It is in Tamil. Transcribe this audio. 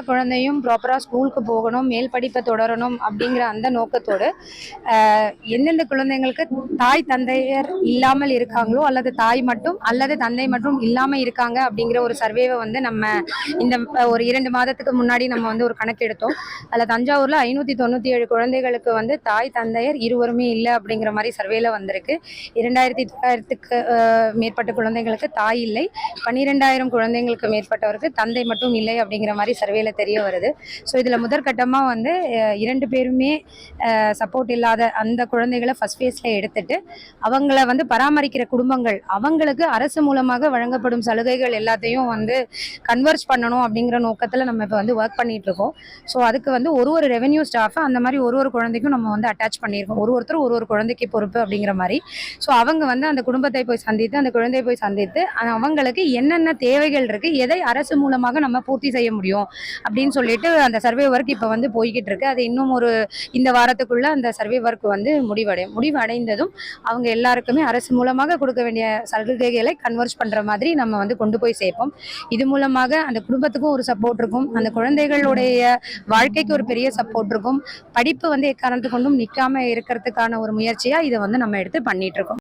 குழந்தையும் ப்ராப்பராக ஸ்கூலுக்கு போகணும், மேல் படிப்பை தொடரணும் அப்படிங்கிற அந்த நோக்கத்தோடு எந்தெந்த குழந்தைங்களுக்கு தாய் தந்தையர் இல்லாமல் இருக்காங்களோ அல்லது தாய் மட்டும் அல்லது தந்தை மட்டும் இல்லாமல் இருக்காங்க அப்படிங்கிற ஒரு சர்வேவை வந்து நம்ம இந்த ஒரு 2 மாதத்துக்கு முன்னாடி நம்ம வந்து ஒரு கணக்கு எடுத்தோம். அதில் தஞ்சாவூரில் 597 குழந்தைகளுக்கு வந்து தாய் தந்தையர் இருவருமே இல்லை அப்படிங்கிற மாதிரி சர்வேல வந்திருக்கு. 2900க்கு மேற்பட்ட குழந்தைங்களுக்கு தாய் இல்லை, 12,000 குழந்தைங்களுக்கு மேற்பட்டவருக்கு தந்தை மட்டும் இல்லை அப்படிங்கிற மாதிரி சர்வேல தெரிய வருது. ஸோ இதில் முதற்கட்டமாக வந்து 2 பேருமே சப்போர்ட் இல்லாத அந்த குழந்தைகளை ஃபர்ஸ்ட் ஃபேஸில் எடுத்துட்டு அவங்கள வந்து பராமரிக்கிற குடும்பங்கள் அவங்களுக்கு அரசு மூலமாக வழங்கப்படும் சலுகைகள் எல்லாத்தையும் வந்து கன்வர்ஸ் பண்ணணும் அப்படிங்கிற நோக்கத்தில் நம்ம இப்போ வந்து ஒர்க் பண்ணிட்டு இருக்கோம். ஸோ அதுக்கு வந்து ஒரு ரெவென்யூ ஸ்டாஃபை அந்த மாதிரி ஒரு குழந்தைக்கும் நம்ம வந்து அட்டாச் பண்ணியிருக்கோம். ஒருத்தர் ஒரு குழந்தைக்கு பொறுப்பு அப்படிங்கிற மாதிரி. ஸோ அவங்க வந்து அந்த குடும்பத்தை போய் சந்தித்து அந்த குழந்தையை போய் சந்தித்து அவங்களுக்கு என்னென்ன தேவைகள் இருக்கு, எதை அரசு மூலமாக நம்ம பூர்த்தி செய்ய முடியும் அப்படின்னு சொல்லிட்டு அந்த சர்வே ஒர்க் இப்போ வந்து போய்கிட்டு இருக்கு. அது இன்னும் இந்த வாரத்துக்குள்ள அந்த சர்வே ஒர்க் வந்து முடிவடைந்ததும் அவங்க எல்லாருக்குமே அரசு மூலமாக கொடுக்க வேண்டிய சலுகைகளை கன்வர்ஸ் பண்ற மாதிரி நம்ம வந்து கொண்டு போய் சேர்ப்போம். இது மூலமாக அந்த குடும்பத்துக்கும் ஒரு சப்போர்ட் இருக்கும், அந்த குழந்தைகளுடைய வாழ்க்கைக்கு ஒரு பெரிய சப்போர்ட் இருக்கும், படிப்பு வந்து எக்காரணத்து கொண்டும் நிற்காம இருக்கிறதுக்கான ஒரு முயற்சியா இதை வந்து நம்ம எடுத்து பண்ணிட்டு இருக்கோம்.